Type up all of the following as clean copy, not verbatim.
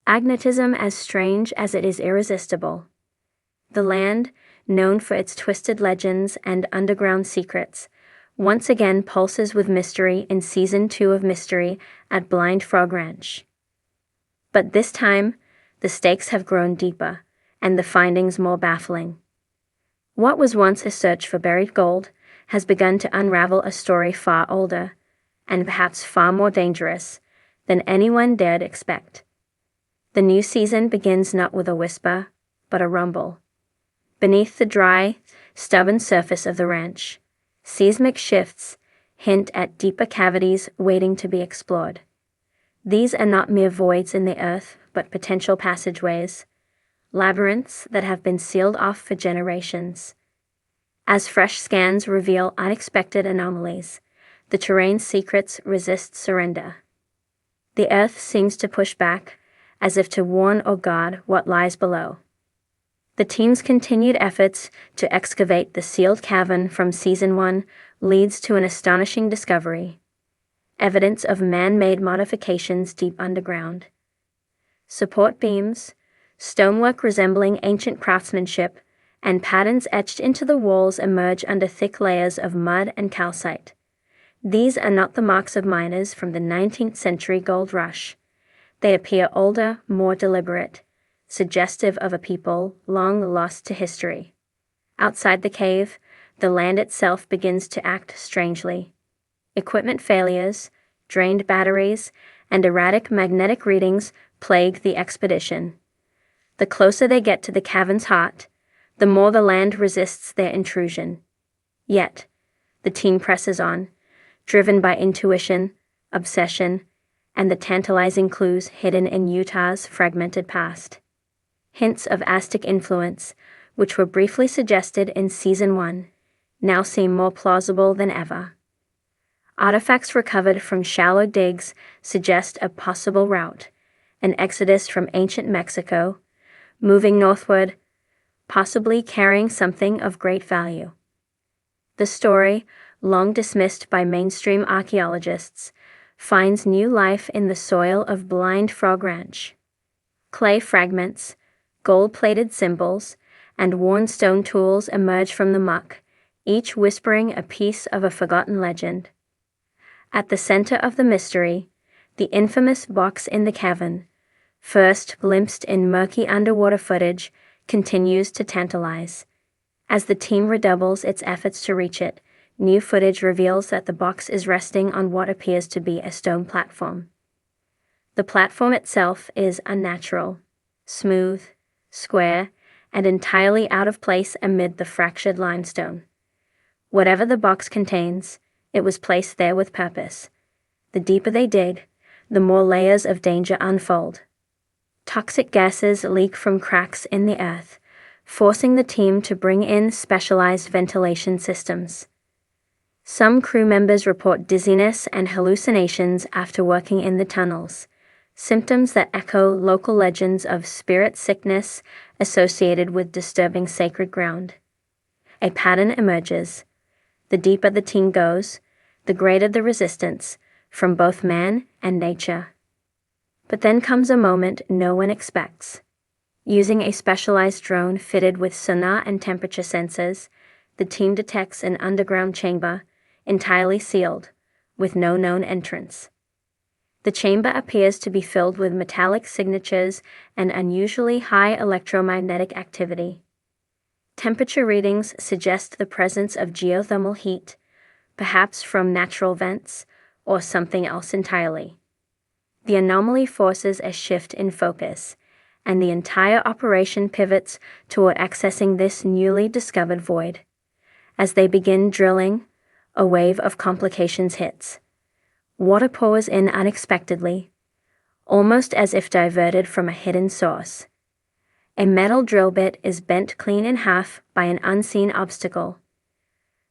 Magnetism as strange as it is irresistible. The land, known for its twisted legends and underground secrets, once again pulses with mystery in Season 2 of Mystery at Blind Frog Ranch. But this time, the stakes have grown deeper, and the findings more baffling. What was once a search for buried gold has begun to unravel a story far older, and perhaps far more dangerous, than anyone dared expect. The new season begins not with a whisper, but a rumble. Beneath the dry, stubborn surface of the ranch, seismic shifts hint at deeper cavities waiting to be explored. These are not mere voids in the earth, but potential passageways, labyrinths that have been sealed off for generations. As fresh scans reveal unexpected anomalies, the terrain's secrets resist surrender. The earth seems to push back, as if to warn or guard what lies below. The team's continued efforts to excavate the sealed cavern from Season 1 leads to an astonishing discovery: evidence of man-made modifications deep underground. Support beams, stonework resembling ancient craftsmanship, and patterns etched into the walls emerge under thick layers of mud and calcite. These are not the marks of miners from the 19th century gold rush. They appear older, more deliberate, suggestive of a people long lost to history. Outside the cave, the land itself begins to act strangely. Equipment failures, drained batteries, and erratic magnetic readings plague the expedition. The closer they get to the cavern's heart, the more the land resists their intrusion. Yet, the team presses on, driven by intuition, obsession, and the tantalizing clues hidden in Utah's fragmented past. Hints of Aztec influence, which were briefly suggested in Season 1, now seem more plausible than ever. Artifacts recovered from shallow digs suggest a possible route, an exodus from ancient Mexico, moving northward, possibly carrying something of great value. The story, long dismissed by mainstream archaeologists, finds new life in the soil of Blind Frog Ranch. Clay fragments, gold-plated symbols, and worn stone tools emerge from the muck, each whispering a piece of a forgotten legend. At the center of the mystery, the infamous box in the cavern, first glimpsed in murky underwater footage, continues to tantalize. As the team redoubles its efforts to reach it, new footage reveals that the box is resting on what appears to be a stone platform. The platform itself is unnatural, smooth, square, and entirely out of place amid the fractured limestone. Whatever the box contains, it was placed there with purpose. The deeper they dig, the more layers of danger unfold. Toxic gases leak from cracks in the earth, forcing the team to bring in specialized ventilation systems. Some crew members report dizziness and hallucinations after working in the tunnels, symptoms that echo local legends of spirit sickness associated with disturbing sacred ground. A pattern emerges. The deeper the team goes, the greater the resistance, from both man and nature. But then comes a moment no one expects. Using a specialized drone fitted with sonar and temperature sensors, the team detects an underground chamber, entirely sealed, with no known entrance. The chamber appears to be filled with metallic signatures and unusually high electromagnetic activity. Temperature readings suggest the presence of geothermal heat, perhaps from natural vents, or something else entirely. The anomaly forces a shift in focus, and the entire operation pivots toward accessing this newly discovered void. As they begin drilling, a wave of complications hits. Water pours in unexpectedly, almost as if diverted from a hidden source. A metal drill bit is bent clean in half by an unseen obstacle.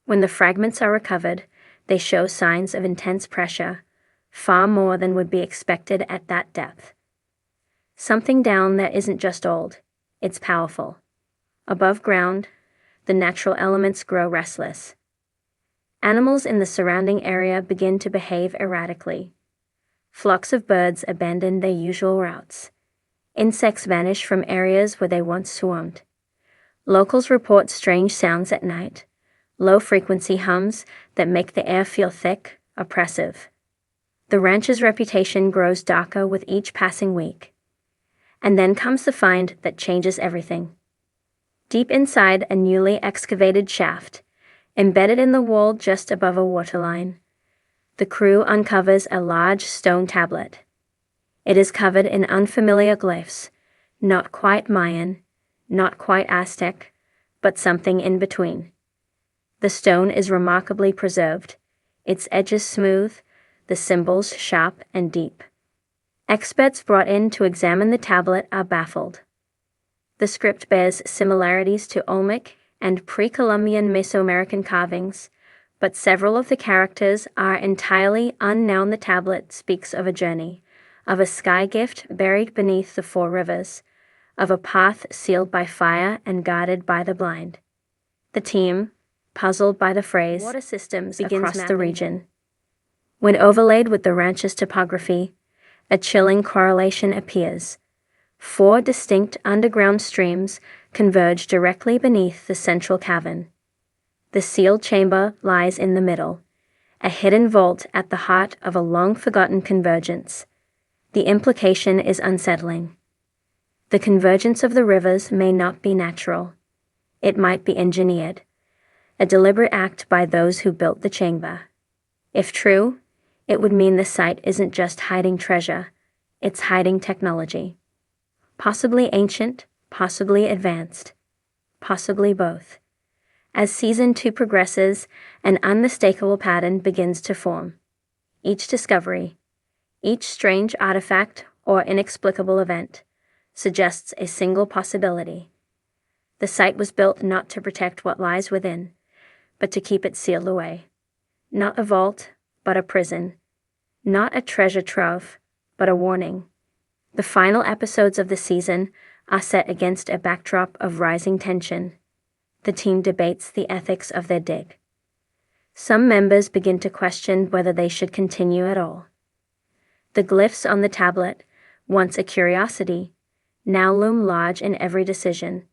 When the fragments are recovered, they show signs of intense pressure, far more than would be expected at that depth. Something down there isn't just old, it's powerful. Above ground, the natural elements grow restless. Animals in the surrounding area begin to behave erratically. Flocks of birds abandon their usual routes. Insects vanish from areas where they once swarmed. Locals report strange sounds at night, low-frequency hums that make the air feel thick, oppressive. The ranch's reputation grows darker with each passing week. And then comes the find that changes everything. Deep inside a newly excavated shaft, embedded in the wall just above a waterline, the crew uncovers a large stone tablet. It is covered in unfamiliar glyphs, not quite Mayan, not quite Aztec, but something in between. The stone is remarkably preserved, its edges smooth, the symbols sharp and deep. Experts brought in to examine the tablet are baffled. The script bears similarities to Olmec and pre-Columbian Mesoamerican carvings, but several of the characters are entirely unknown. The tablet speaks of a journey, of a sky gift buried beneath the four rivers, of a path sealed by fire and guarded by the blind. The team, puzzled by the phrase, water systems across the region. When overlaid with the ranch's topography, a chilling correlation appears. 4 distinct underground streams converge directly beneath the central cavern. The sealed chamber lies in the middle, a hidden vault at the heart of a long-forgotten convergence. The implication is unsettling. The convergence of the rivers may not be natural. It might be engineered, a deliberate act by those who built the chamber. If true, it would mean the site isn't just hiding treasure, it's hiding technology. Possibly ancient, possibly advanced, possibly both. As Season 2 progresses, an unmistakable pattern begins to form. Each discovery, each strange artifact or inexplicable event, suggests a single possibility. The site was built not to protect what lies within, but to keep it sealed away. Not a vault, but a prison. Not a treasure trove, but a warning. The final episodes of the season are set against a backdrop of rising tension. The team debates the ethics of their dig. Some members begin to question whether they should continue at all. The glyphs on the tablet, once a curiosity, now loom large in every decision.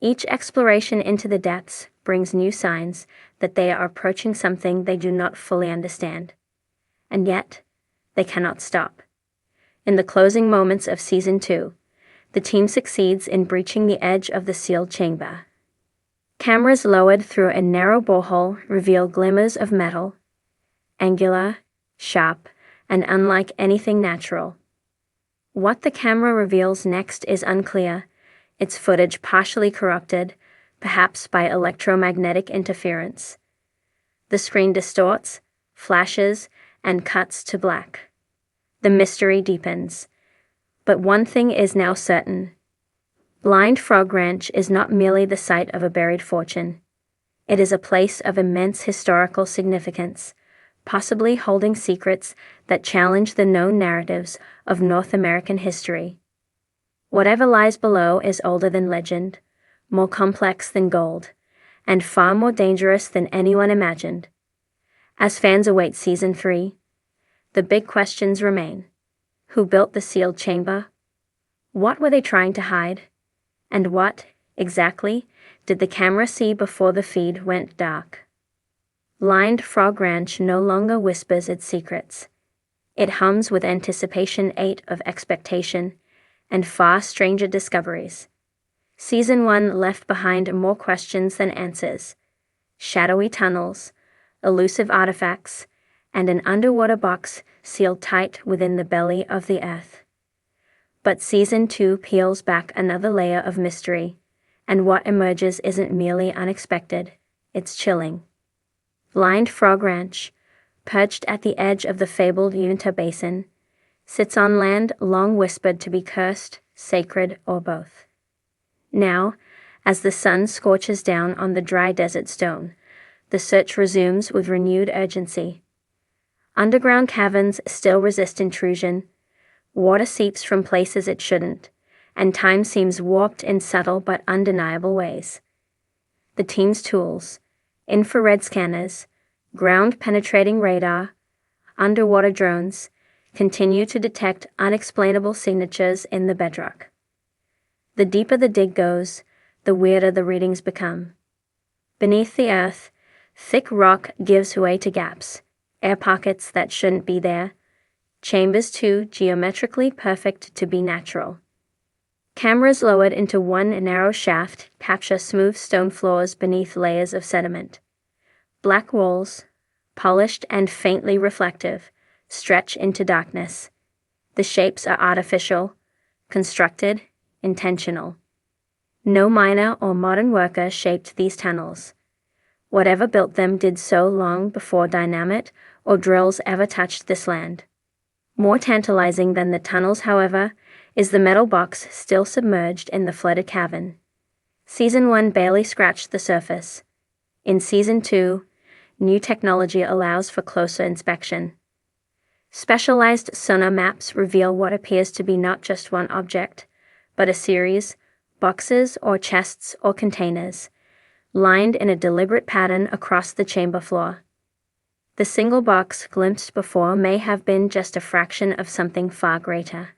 Each exploration into the depths brings new signs that they are approaching something they do not fully understand. And yet, they cannot stop. In the closing moments of Season 2, the team succeeds in breaching the edge of the sealed chamber. Cameras lowered through a narrow borehole reveal glimmers of metal, angular, sharp, and unlike anything natural. What the camera reveals next is unclear, its footage partially corrupted, perhaps by electromagnetic interference. The screen distorts, flashes, and cuts to black. The mystery deepens. But one thing is now certain. Blind Frog Ranch is not merely the site of a buried fortune. It is a place of immense historical significance, possibly holding secrets that challenge the known narratives of North American history. Whatever lies below is older than legend, more complex than gold, and far more dangerous than anyone imagined. As fans await Season 3, the big questions remain. Who built the sealed chamber? What were they trying to hide? And what, exactly, did the camera see before the feed went dark? Blind Frog Ranch no longer whispers its secrets. It hums with anticipation 8 of expectation and far stranger discoveries. Season 1 left behind more questions than answers. Shadowy tunnels, elusive artifacts, and an underwater box sealed tight within the belly of the earth. But Season 2 peels back another layer of mystery, and what emerges isn't merely unexpected, it's chilling. Blind Frog Ranch, perched at the edge of the fabled Uinta Basin, sits on land long whispered to be cursed, sacred, or both. Now, as the sun scorches down on the dry desert stone, the search resumes with renewed urgency. Underground caverns still resist intrusion, water seeps from places it shouldn't, and time seems warped in subtle but undeniable ways. The team's tools, infrared scanners, ground-penetrating radar, underwater drones, continue to detect unexplainable signatures in the bedrock. The deeper the dig goes, the weirder the readings become. Beneath the earth, thick rock gives way to gaps, air pockets that shouldn't be there, chambers too geometrically perfect to be natural. Cameras lowered into one narrow shaft capture smooth stone floors beneath layers of sediment. Black walls, polished and faintly reflective, stretch into darkness. The shapes are artificial, constructed, intentional. No miner or modern worker shaped these tunnels. Whatever built them did so long before dynamite or drills ever touched this land. More tantalizing than the tunnels, however, is the metal box still submerged in the flooded cavern. Season 1 barely scratched the surface. In Season 2, new technology allows for closer inspection. Specialized sonar maps reveal what appears to be not just one object, but a series, boxes or chests or containers, lined in a deliberate pattern across the chamber floor. The single box glimpsed before may have been just a fraction of something far greater.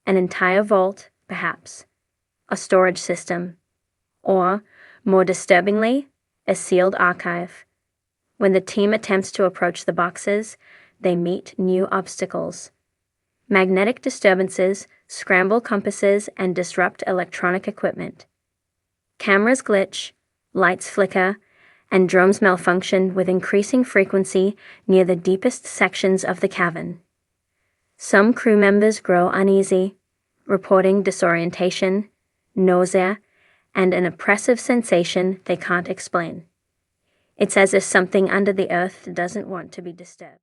An entire vault, perhaps, a storage system, or, more disturbingly, a sealed archive. When the team attempts to approach the boxes, they meet new obstacles. Magnetic disturbances scramble compasses and disrupt electronic equipment. Cameras glitch, lights flicker, and drones malfunction with increasing frequency near the deepest sections of the cavern. Some crew members grow uneasy, reporting disorientation, nausea, and an oppressive sensation they can't explain. It's as if something under the earth doesn't want to be disturbed.